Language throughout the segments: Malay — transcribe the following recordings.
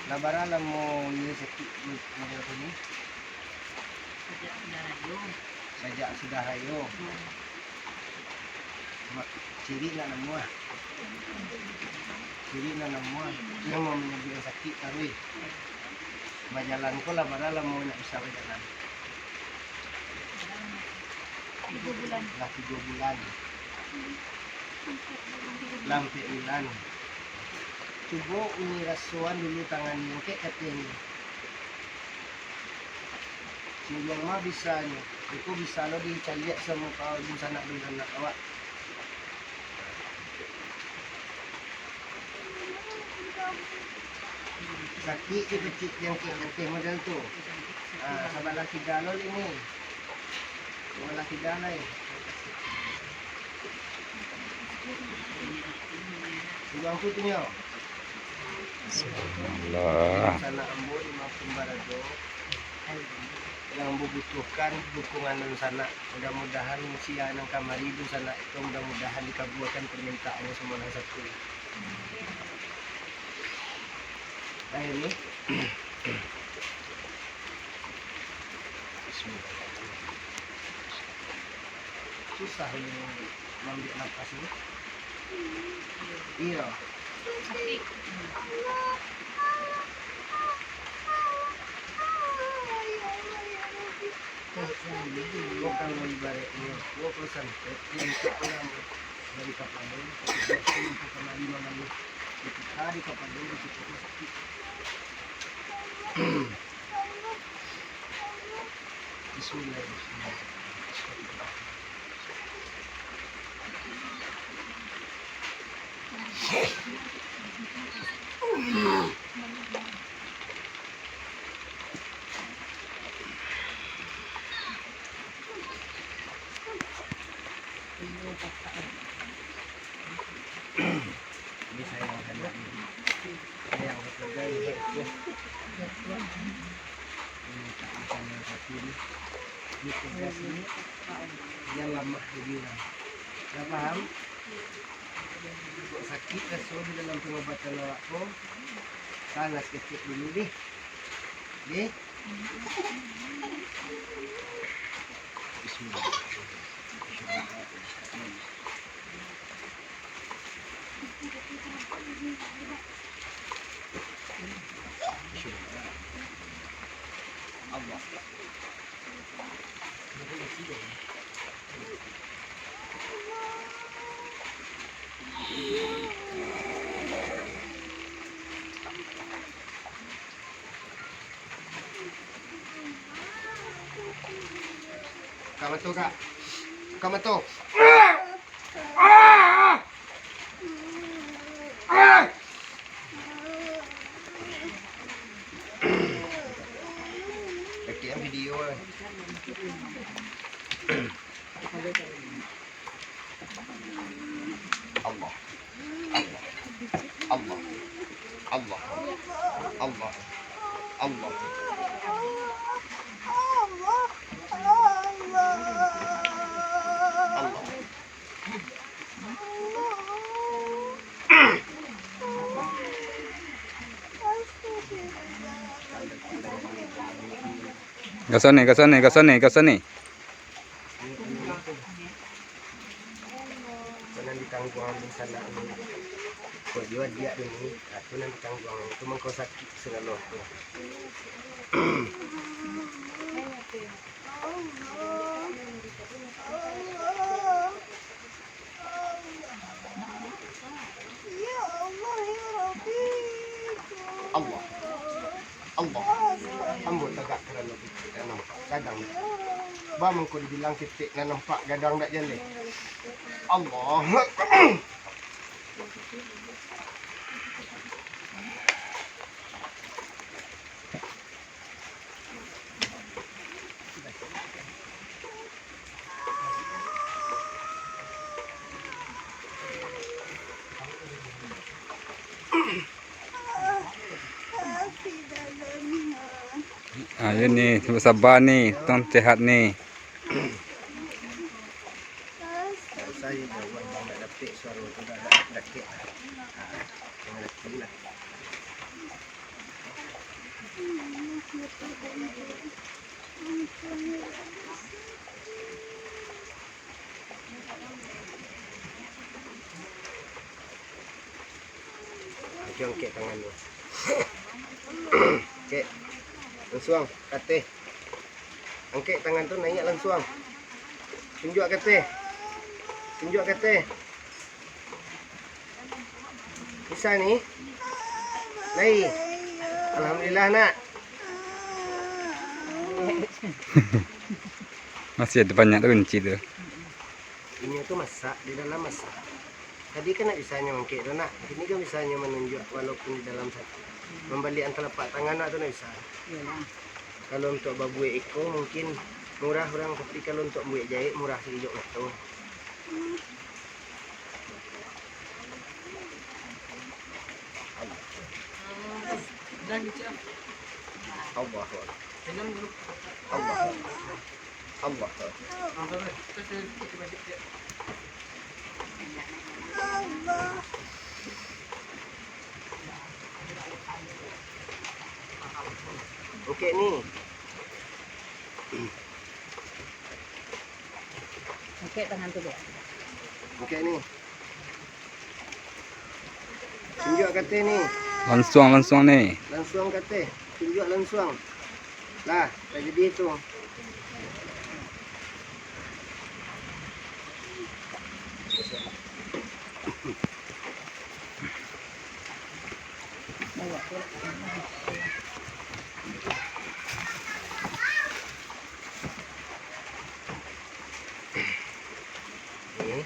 Nabaralan mo ni sakit mo ni. Sajak sudah hayo. Ciri na namo. Ciri na namo. Yang mau menyabi sakit karoy. Majalan ko labaralan mo na isa ka jalan. 3 bulan. Lah 3 bulan. Lampi ulan. Coba uni rasuan dulu tangan yung kating. Silang mah bisa nyo. Ito bisa lo dicaliak sa mukha dun sana awak. Sakit kecil yang kecil model tu. Sa balaki dalol ini. Balaki dalay. Ibang ko niyo. Subhanallah. Sana ambo lima pembarado yang membutuhkan dukungan dari sana. Mudah-mudahan siya ng kamari doon sana ito mudah-mudahan dikabulkan permintaannya semua ng satu. Nah ini susah ini mengambil nafas ini. Iya. Sakit. Huwag kang malibarik niyo. Huwag ko santet. Hindi ko lang dari kapalong. Hindi ko kamali mamali. Hari kapalong. Hindi ko sakit. Bismillahirrahmanirrahim. Ini saya yang hendak saya yang bekerja ini tak akan yang satu ini tugas ini yang lama dibilang dah paham kok sakit rasul di dalam pengobatan awakku panas kecil dulu deh Bismillahirrahmanirrahim. Allah. Kamu tuh kak, kamu tuh. Yang video Allah Allah Allah Allah Allah Kasani. Jangan ditanggung di sana ini. Kau jual dia ini, aku nanti tanggung. Itu mengkau sakit segala tu. Allah, Allah, ambut tegak kerana kita nampak gadang. Ba mengko dibilang titik nak nampak gadang tak jalan. Allah. Yun ni, sabar ni, tong sehat ni. Saya jawab nak dapat suara tu dah dakik. Kena dakik lah. Jongkek tangannya. Oke. Langsung kate. Angkat tangan tu naik langsung. Tunjuk kate. Tunjuk kate. Bisa nih. Naik. Alhamdulillah nak. Masih ada banyak kunci tuh. Ini tuh masak di dalam masak. Tadi kan nak bisanya mengkek tu nak. Ini kan bisanya menunjuk walaupun di dalam satu. Membalikan telapak tangan nak tu nak bisa. Kalau untuk babuik iko mungkin murah orang, tapi kalau untuk buik jahit murah sedikit tu. Allah. Allah. Allah. Oke nih. Oke, tangan tu deh. Oke nih. Tunjuk kata nih. Langsung nih. Langsung kata. Tunjuk langsung. Lah, tak jadi itu. Ini.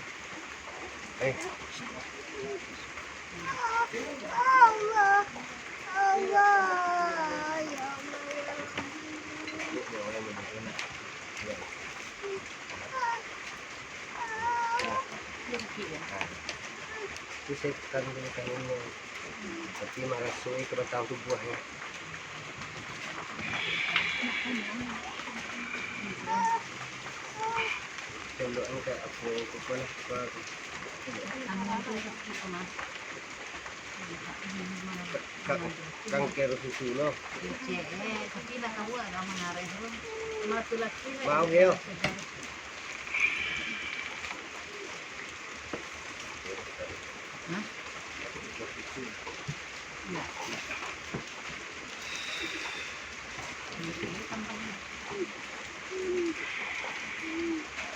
Itu saya tekan dulu tangannya, tapi merasui ke batang tubuhnya. Tunduk angkat aku kukulah kanker susu lo. Tapi dah tahu ada mengarah tu. Mati lagi. Mau yo.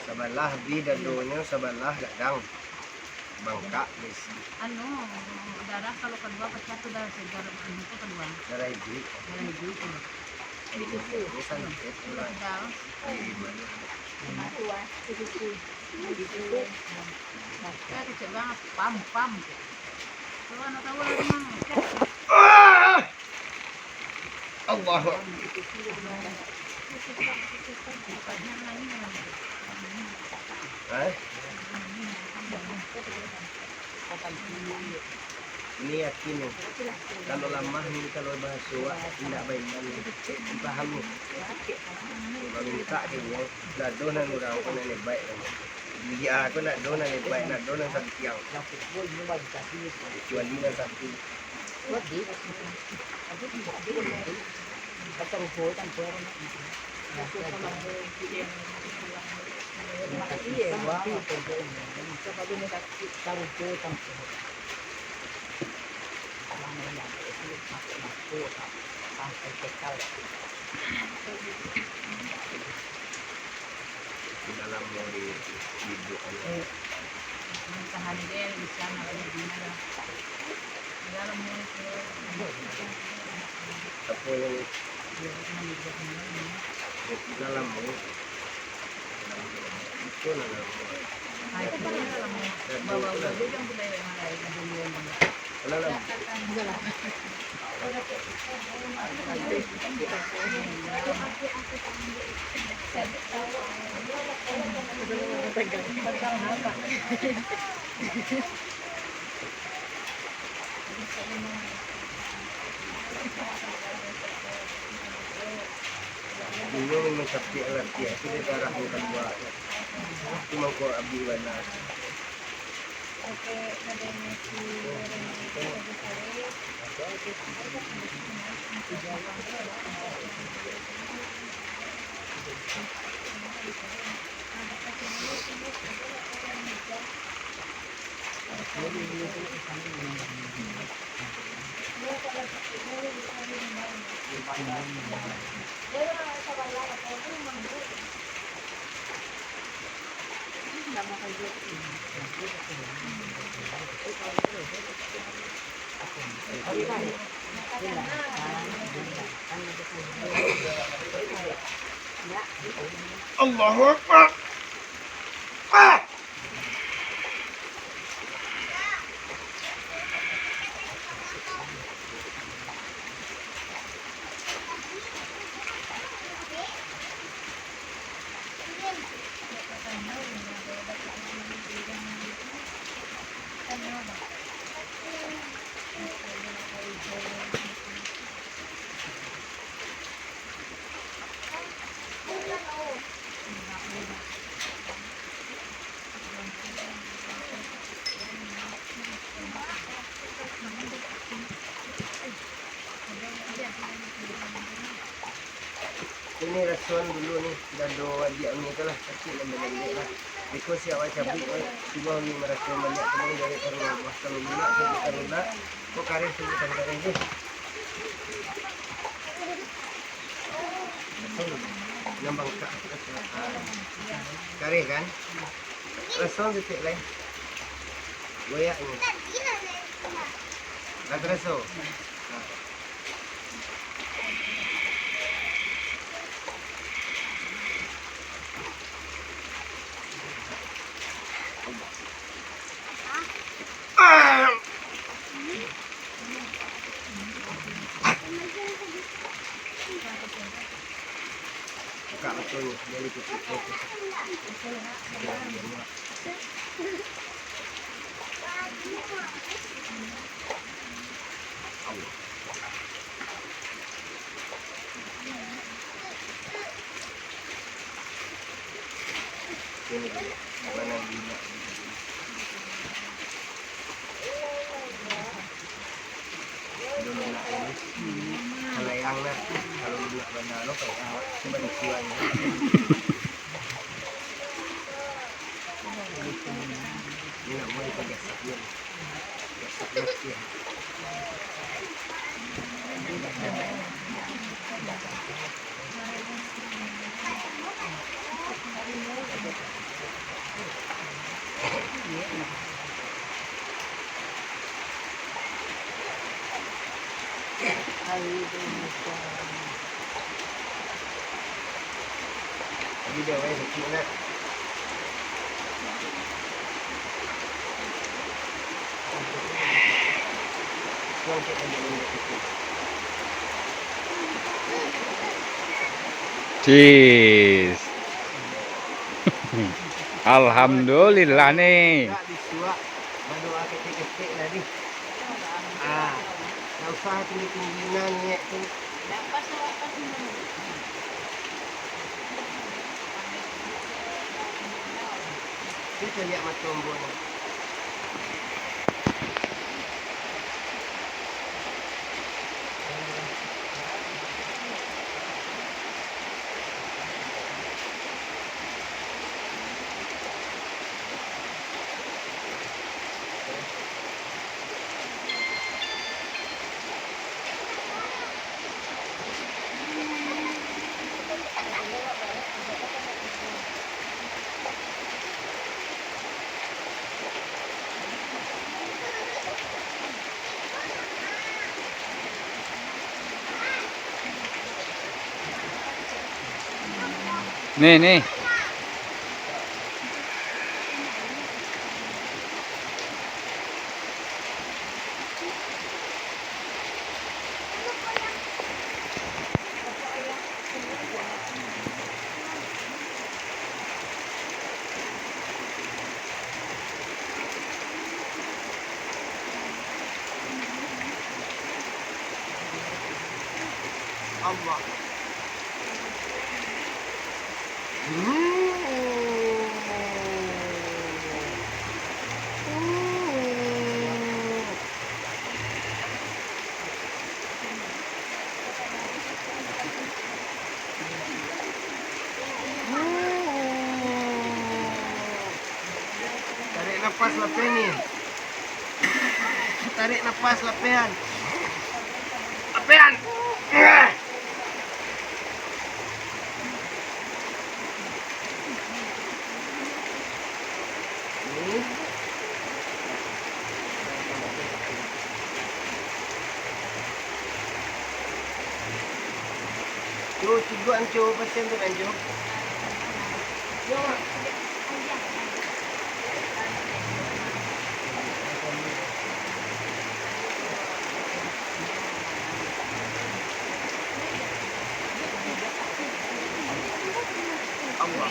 Sebelah bidadonya, sebelah dadang bangka besi. Anu, darah kalau kedua pecah tu darah segar anu tu kedua. Darah ibu. Darah ibu tu. Ini santet ulang. Darah. Kita kecil banget, pam. Kalau anak tahu memang. Allah. Ini yakin nih. Kalau lama ini kalau bahasa tidak baik paham nih. Kalau minta dia nak donan orang pun nak baik. Dia aku nak donan baik, nak donan satu tiang. Kecuali nak satu. Di dalam mau hidup Tahan dia di sana lagi di mana. Dalam mulut apa yang dalam mau itu dalam bawa-bawa yang budaya yang ada di dunia. dalam ini memang sakti alat dia itu dia darah bukan buat cuma kau abdi mana Oke, ada yang Allahu Akbar. Ah! Ini rason dulu nih dah dua dia ni lah kecil dan banyak lah. Because siap cabai cuma ni rason banyak teman dari karena kalau lunak saya lunak kok kare saya kare ni. Nambang kare kan? Rason titik lain. Goyak ni. Ada rason. Buka betul dari titik fokus. Ini mana gila. Dulu nak ini kalau yang nak kalau lunak mana lo kayak awak cuma disuai. Ini nak mulai pakai sabun. Sabun. Jadi dia wajib sikit nak. Yang kita boleh ikut. Cheese. Alhamdulillah nih. Tak disuap, baru aku ketik tadi. Ah, tak usah tinggi-tingginan ni tu. Kita lihat mata ombor ni. Nih. Allah. napas lape nih. Tarik napas lapean. Lapean. Ini. Cuy, tiguan cuy, pasien tu kan cuy. Yo. Allah.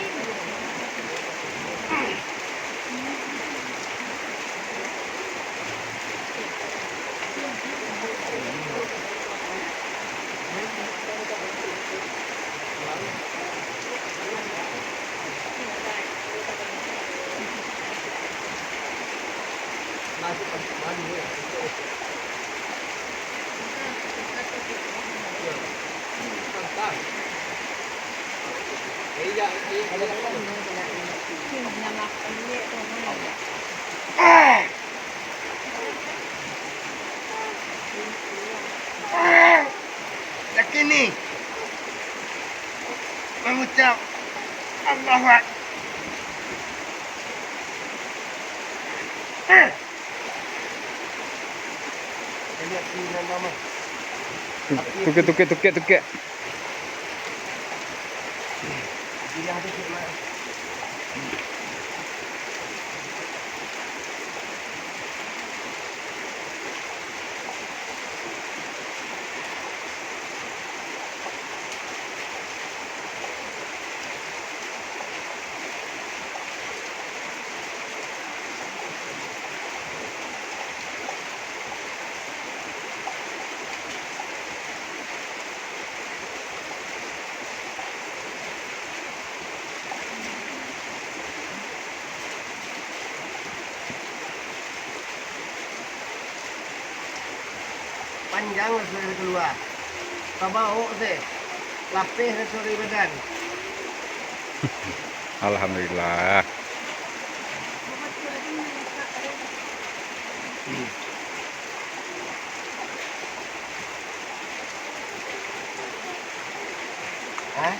Yakin nih mengucap Allahu Akbar. Lihat sini nama. Tukik. Bilang tu cik mana? Panjang sudah keluar. Kabau deh. Lapis dari badan. Alhamdulillah. Hah?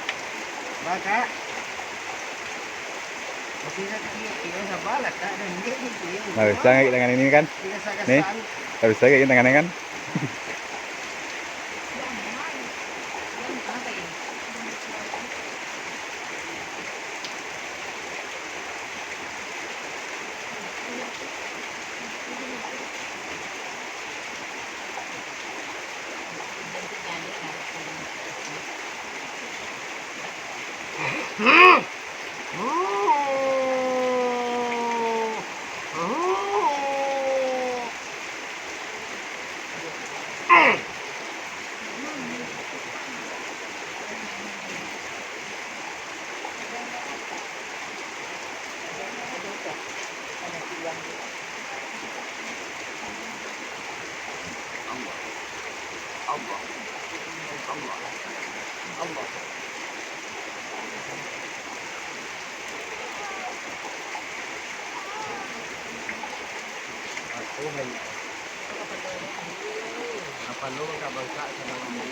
Maka masih saya sabar lah kak dan dia ni. Nah, bisa nggak tangan ini kan? Nih, tak bisa kayak tangannya kan? Allah. Aku hanya apa lu enggak bangsa sama ngomong.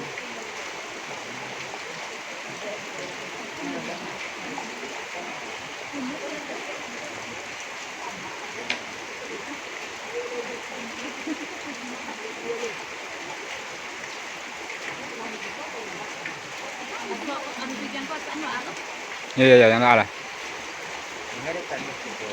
Iya, yang ada. Enggak ada tadi itu.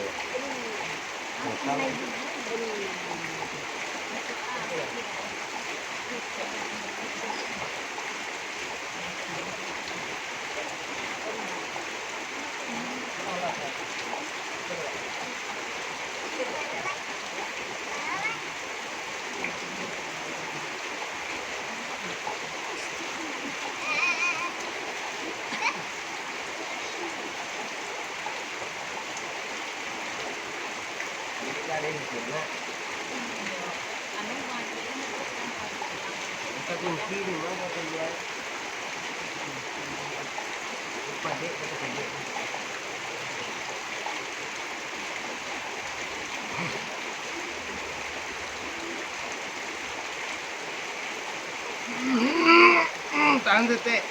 Ada di sana. Kita kunci di mana keluar. Lupa dek kata dek. Tahan detik.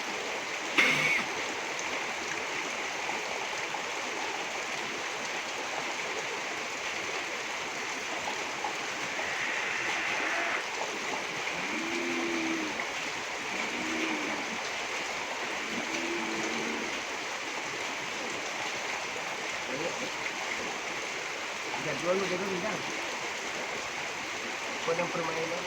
Jadwal lu dulu bintang. Kau yang permainan.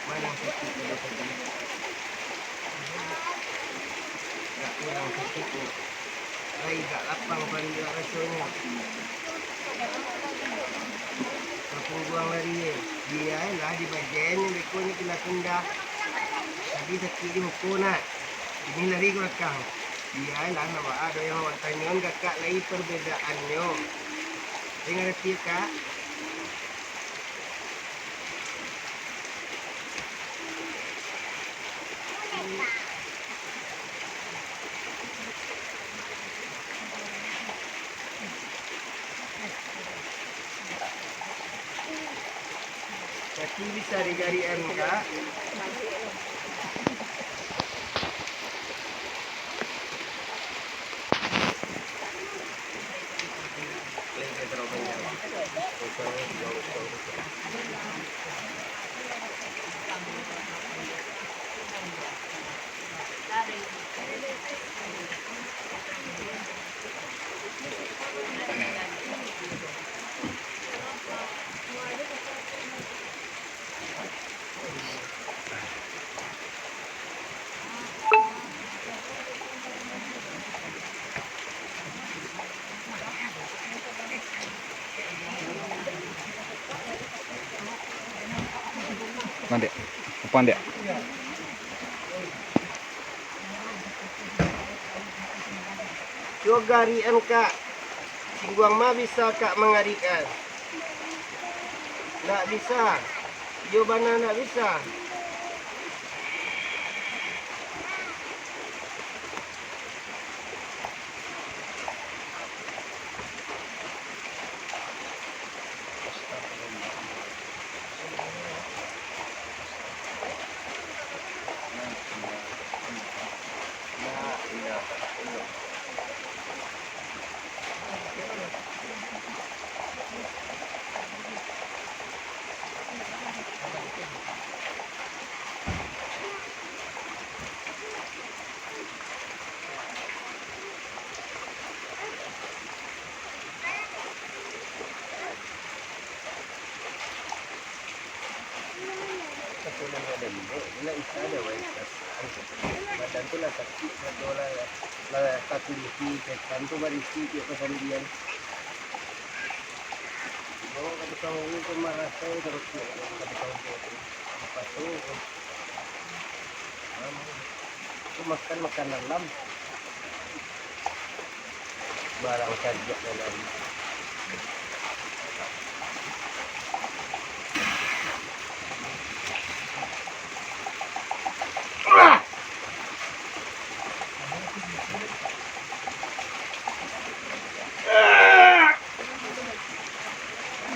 Mana sakit ada sakit. Tak kurang sakit tu. Lagi tak lapang paling dia rasanya. Kapung buang lari dia. Dia lah di bagian yang bekonya kena kendah. Tadi sakit di muka nak. Ini lari ke belakang. Dia lah nama ada yang awak tanya kakak lagi perbedaannya. Dengar ngerti kak? Kaki bisa digarian kak. Mana dia? Apa dia? Yo garian kak. Singguang mah bisa kak mengarikan. Tak bisa. Yo bana tak bisa. Ketulan ada dulu, bila isa ada waikas. Badan tu lah sakit, satu lah kaki lisi, kesan tu barisi, dia kesandian. Bawa ke tukang ini tu marasai terus ke tukang itu. Lepas tu, tu makan malam. Barang saja dalam.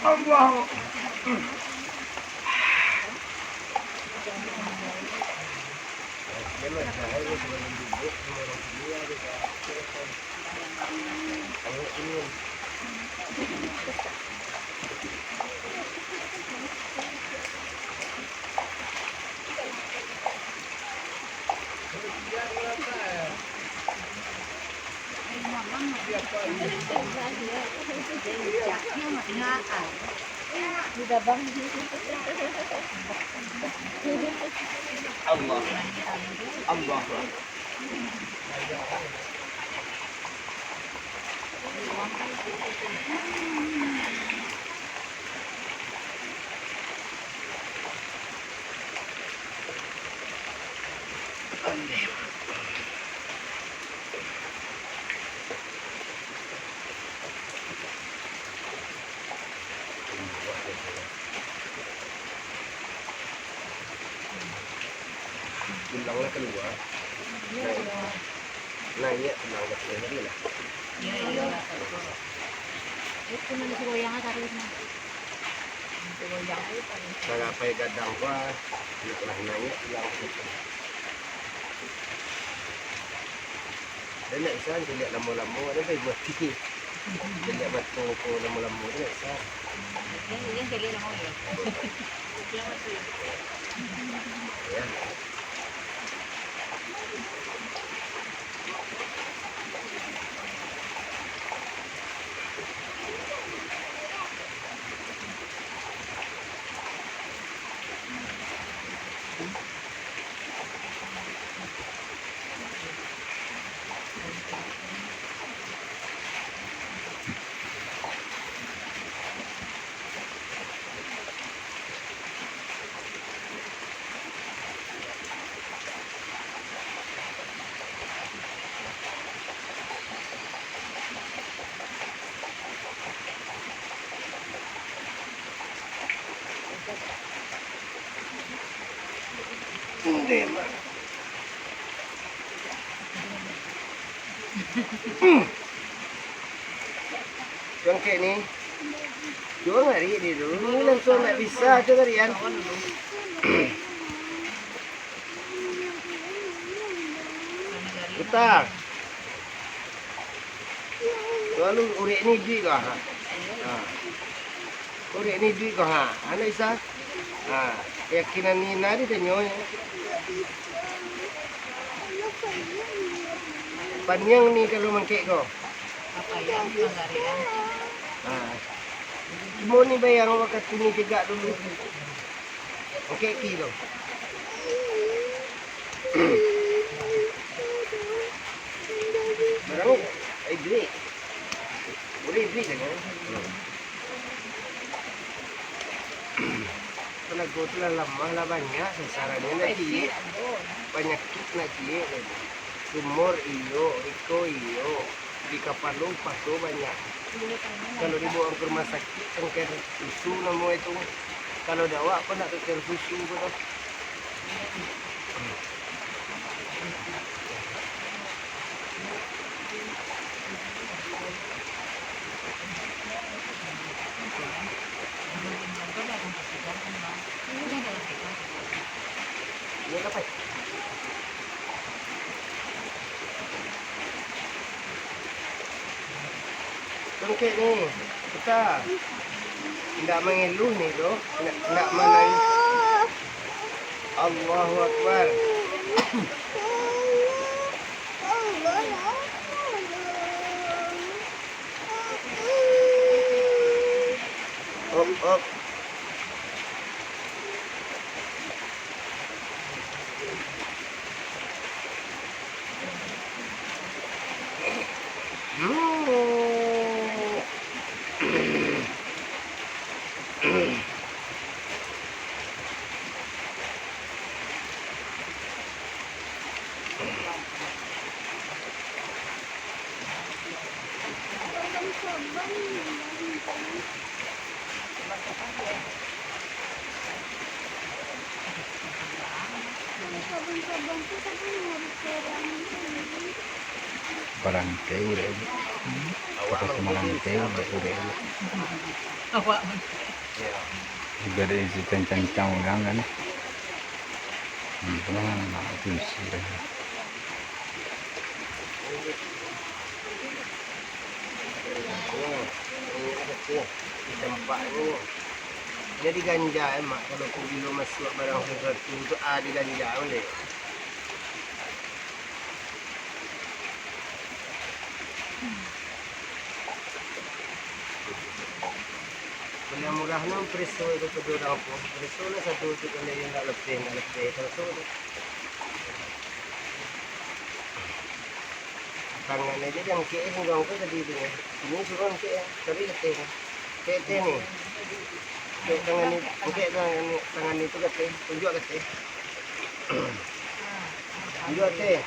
Allah. Jaknya mah ingatan. Allah. Allah. Bilangnya keluar. Nah, iya, bilang ke sini lah. Iya, iya. Itu nanti si goyang taruh na. Si goyang itu. Nagapay gadang ko, hindi ko na hinangit, bilang ko dito. Dali, isa, dili lamo-lamo, ano ba yung mati? Dili matong ko lamo-lamo, dali, isa. Yan kali lang ako yun. Ayan. Hindi man. Yung kayak ni, jual hari ni dulu. Ini langsung nak bisa tu harian. Utang. Lalu urek ni duit kah? Ha. Urek ni duit kah? Ha. Ano isa? Ha. Keyakinan ni nari tanyo. Panyang ni kalau mangkek ko. Apa yan? Magarian. Ah. Mo ni bayar wakat ini juga dulu. Oke kilo. Barang ay duit. Boleh duit kan? Kalau go tu lah lama lah banyak sasarannya lagi. Banyak kit lagi. Sumur iyo, Iko iyo. Di Kapalong paso banyak. Kalau dibawa ke rumah sakit kanker susu namo itu. Kalau dawa apa nak kanker susu betul. Ini apa? Tungkit ni, kita tidak mengeluh ni doh, tidak menangis. Allahu Akbar. Op. Barangkay udah. Apa semarangkay udah. Awak. Juga ada isi cancang ulang kan. Nah, itu sih. Di tempat ni. Jadi ganja mak kalau kubilu masuk barang sesuatu itu ada ganja boleh. Yang murah nang preso itu kedua po. Preso na sa tuti ko na yung nalapin. Preso na. Tangan na dyan, ang kiis ng gawang ko sa dito niya. Sinusuron kiis, sabi ka tayo. Kete ni. Kaya tangan nito ka tayo. Tunjua ka tayo. Tunjua tayo.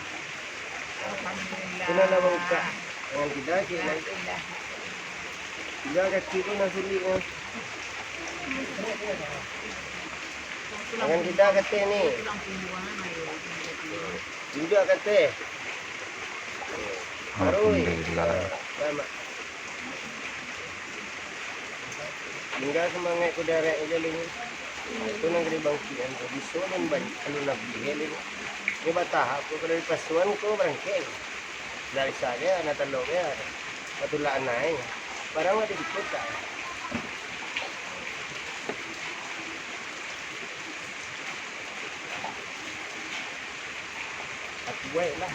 Pinalawang ka. Tangan kita, kaya tidak ka kilo na suli mo. Tangan kita ka tayo ni. Tunjua ka tayo. Alhamdulillah. Tama. Hingga semangat ko dari ilalin. Ito nang ribangkian ko. Biso man ba? Ano na bihilin? May bataha ko. Kada pasuan ko, barangkeng. Dari saya, natalo kaya. Patulaan na eh. Parang matipikot ka. At buhay lah.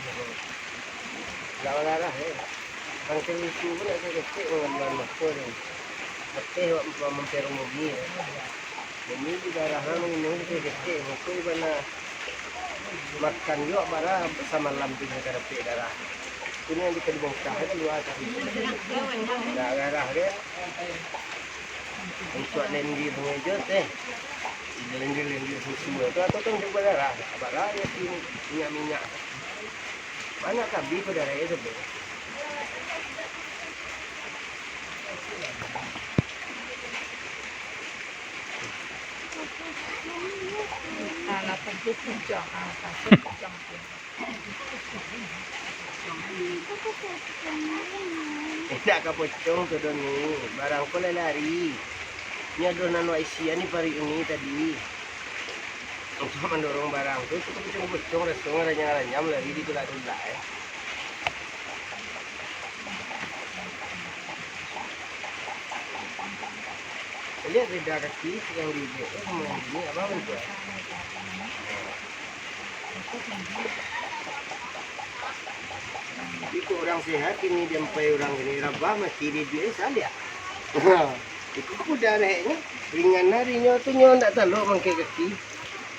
Wala eh. Ang televisi ko na kasi mga ko rin. At wak mampero mo niya. Bumili darah namin nung kasi ko iba na makan yo para sa malamping na karapi darah. Kuno hindi ka libong kahit luwata. Nagarah rin. Ang suat lendi bunga jod eh. Lendi susu. Ito atong di ba darah. Abara yung minyak. Mana kabi ko darah itu be. Anak pagpupunjang, Tidak ka pocong to doon ni. Barang ko lalari. Nya doon na no isiya ni pari ini tadi. Untuk mendorong barang tu, kita pocong resong ranya lari di tulah eh. Lihat reda kaki yang di semua ini apa bentuk? Ikut orang sehat ini sampai orang ini rabah mesti dia salia. Ikut kuda naiknya ringan harinya tu nyo nak taluk mangkai kaki.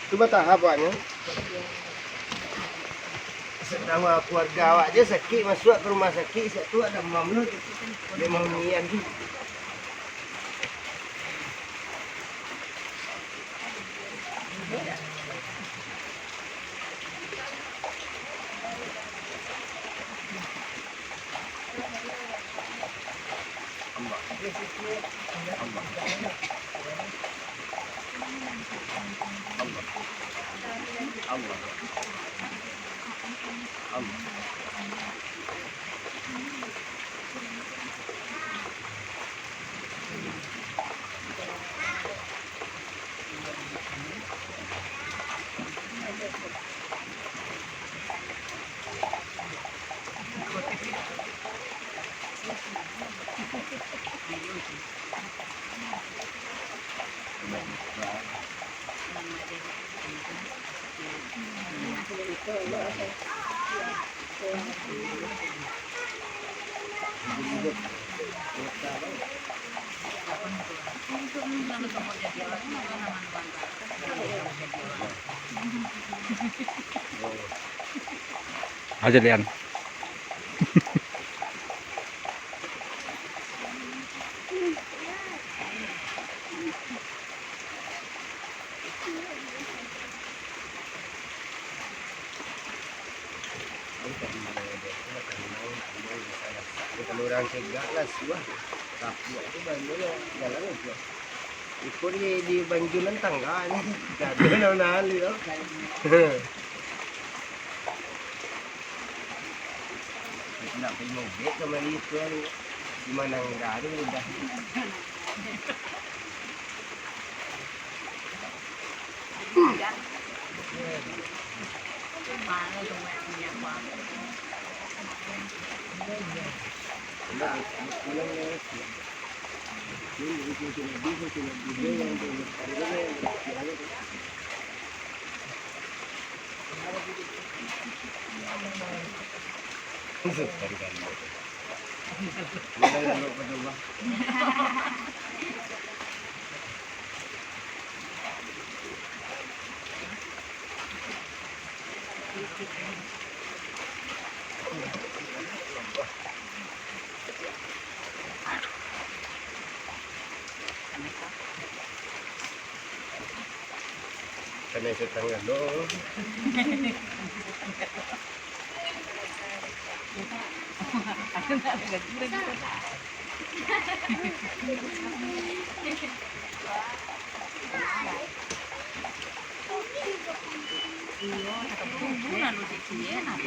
Cuba tahap awaknya. Sedang keluarga awak je sakit masuk ke rumah sakit satu ada mamlut dia mau niat tu. Aja lian. Kalau orang cegak lah suah. Tapi itu banjir jalan aja. Ikut di banjulan tangga ni. Tak ada nahan dia. Nak pergi mobil ke Malaysia ni. Di mana enggak ada udah. Karena itu tanggal dong. Aku tak ada gitu. Iya, ketumbuhan lu sih enak.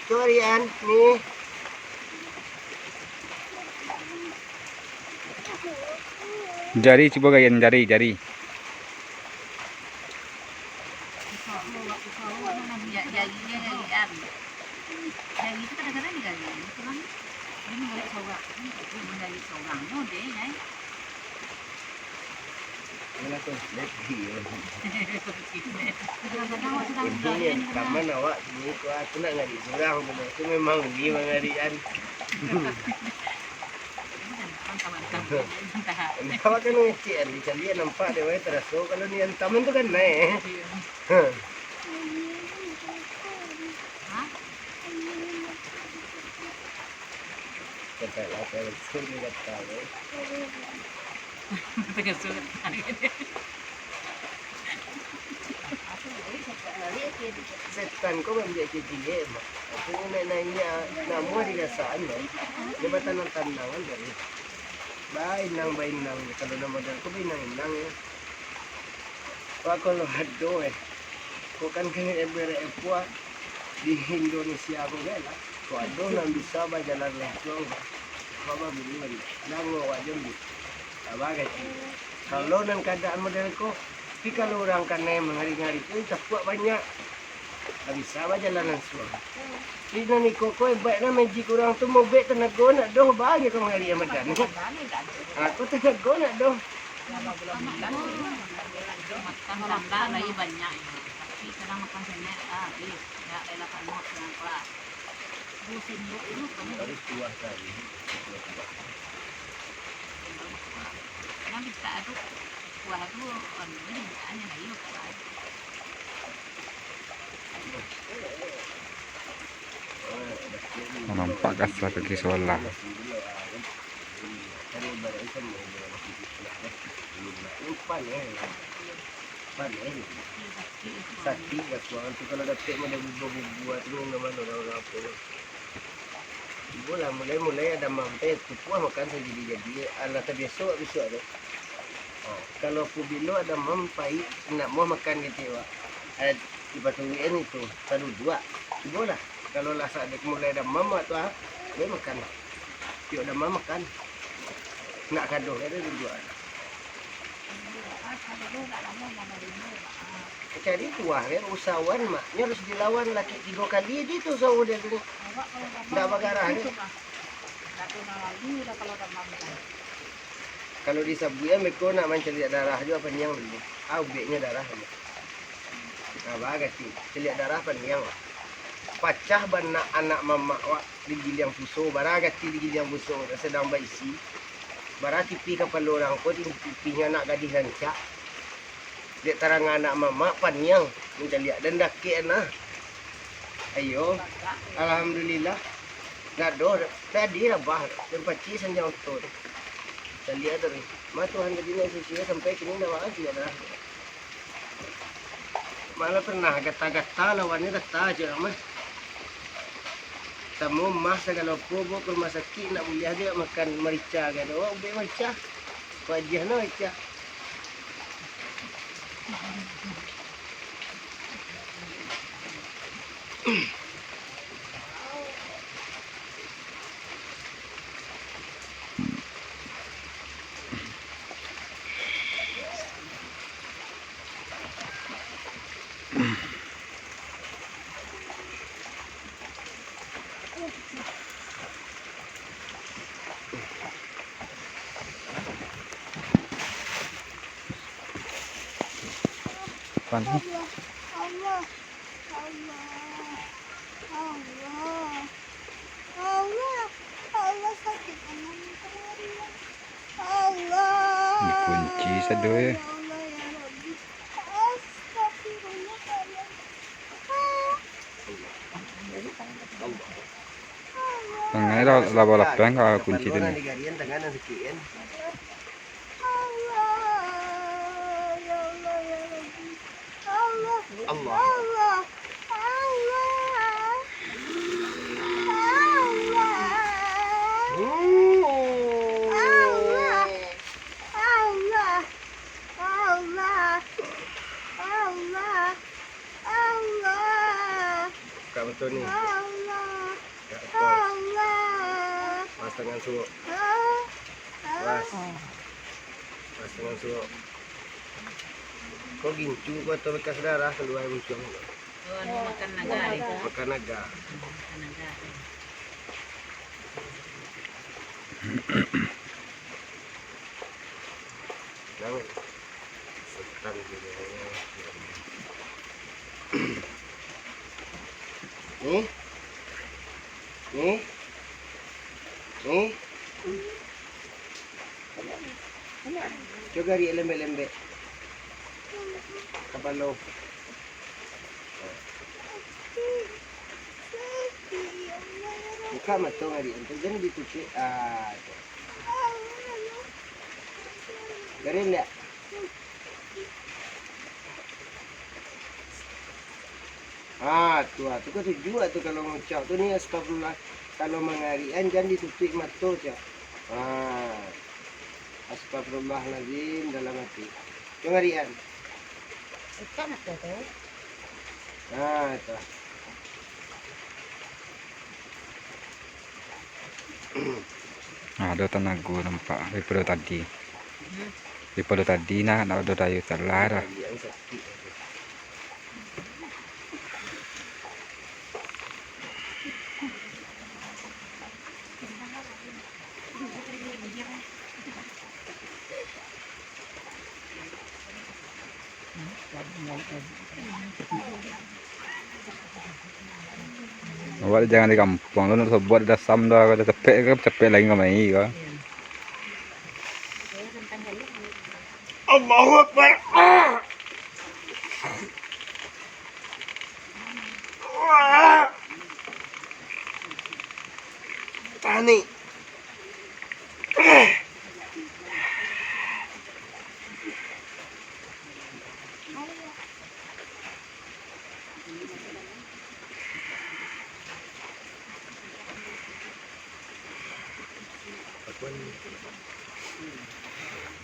Sorry An, nih. Jari coba gayan jari. Jadi itu kadang-kadang digali, itu kan dia menggali seorang deh, ya. Wala to, let here. Kadang-kadang waktu sedang Untung yan, tama na wa. Hindi ko ato na nga di surang. Ito may mga hindi mga riyan. Ang tawag ka nung ichian, di salian ang pa, di ba? Taraso, kalau niyan, taman to kan na eh. Kata lah, kalau sulit kat tahu. Setan ko ba hindi kikili mo? Ako yung nananya, namuha di kasaan mo. Di ba tanang-tanangan dali? Bain nang, kalau naman dali ko, bain nang. Ako lohado eh. Kukan kang ebere-epwa di Indonesia ako gala. Kuado nang bisa ba jalan lehong. Baba biliwan. Nango wajon di. Abaga si. Kalau nang keadaan model ko, di kalau orang kena mengari-ngari itu tak banyak. Bisa ba jalanan suang. Di nani koko baik na magic orang tu mau bet tenago nak doh bagi ko mengari amadan. Aku tenago nak doh. Makan tambah lagi banyak. Tapi kadang makan banyak habis. Ya elah kamu yang kelas. Busin itu kamu Harus kuah kali. nanti bisa itu kuah itu ini hanya lagi kuah. Nampak kasar kaki sebelah. Sakit ya kuangan tu kalau dapat mana buat tu nama orang apa. Bola mulai ada mampet tu puas makan jadi ala terbiasa tu. Oh, kalau aku bilo ada mampai nak mau makan gitu wa. Di batu ini itu satu dua. Bola. Kalau lah saat mulai ada mama tu boleh makan. Tio ada mama makan. Nak kado ada dua. Jadi kuah ya usahawan maknya harus dilawan laki 3 kali dia tu usaha dia tu. Enggak bagarah ni. Kalau di sabuya mereka nak mencari darah juga penyang dulu. Ubeknya darah. Nah bagas sih, celiak darah penyang. Pacah bana anak mama wak di giliang puso, baragat di giliang puso sedang baisi. Barat tipi kapal orang ko, tipinya nak gadis lancak. Dia terang anak mama panyang menceliak dan daki na. Ayo, alhamdulillah. Nado, tadi rabah dan paci sanjang tu. Celiak dari, ma Tuhan gadina suci sampai kini dah lagi ada. Malah pernah gata-gata lawannya gata aja mah. Tamu mah segala pobo ke rumah sakit nak boleh aja makan merica kan. Oh, ubek merica. Wajah na merica. Paano? Allah. Allah. Allah. Allah. Allah sakit anak kemarin. Allah. Dikunci sado ya. Ya Allah ya Rabbi. Astagfirullahaladzim. Tangannya lah bola prank kalau kunci Kapaluan din. ni garian tangan ang sakiin. Allah. Ya Allah ya Rabbi. Allah. Allah. Allah. Allah. Allah. Allah. Allah. Allah. Allah. Buka betul ni. Allah. Buka betul. Allah. Mas tangan suuk. Allah. Mas tangan suuk. Kau gincu kau atau bekas darah keluar muncul. Oh, ano makan naga eh. Makan naga. Makan naga eh. Jangan. Setan gitu. Ni. Ni. Ni. Coba ri lembek-lembek. Kapalo. Buka mata ngari ente jangan ditutup. Ah. Garin tak? Tu kan tujuh tu kalau ngucap tu ni astagfirullah. Kalau mengarian jangan ditutup mata je. Astagfirullahalazim dalam hati. Tu ngarian. Ikan apa tu? Tu. Ada tenaga nampak daripada tadi. Daripada tadi nak ada tayu telar. Yang sakit. Awak jangan di kampung lu nak buat dasam dah kalau cepet lagi kau mai kau. Allahu Akbar. Tani.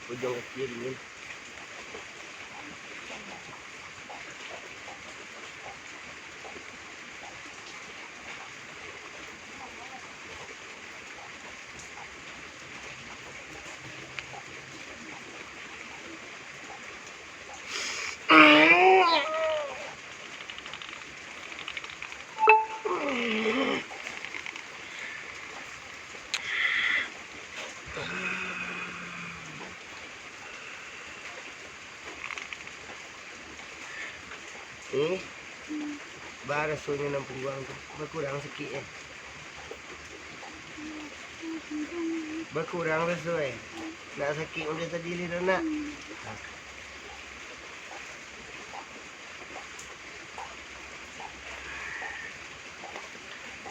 Ujung kaki ni. Bara sunya ng pungguang tu. Berkurang sikit eh. Berkurang rasa eh. Nak sakit macam tadi ni dah nak.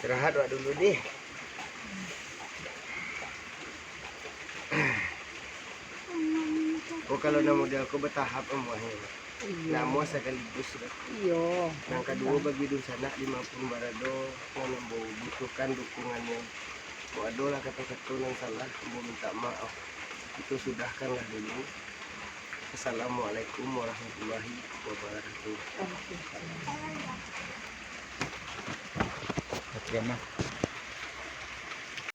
Istirahat buat dulu deh. Oh kalau nak model aku bertahap emuahnya. Nak muas sekaligus sudah. Iyo. Yang kedua bagi Dusana 50 barado yang membutuhkan dukungannya. Waduh lah kata-kata yang salah, mau minta maaf. Itu sudahkanlah dulu. Assalamualaikum warahmatullahi wabarakatuh. Terima.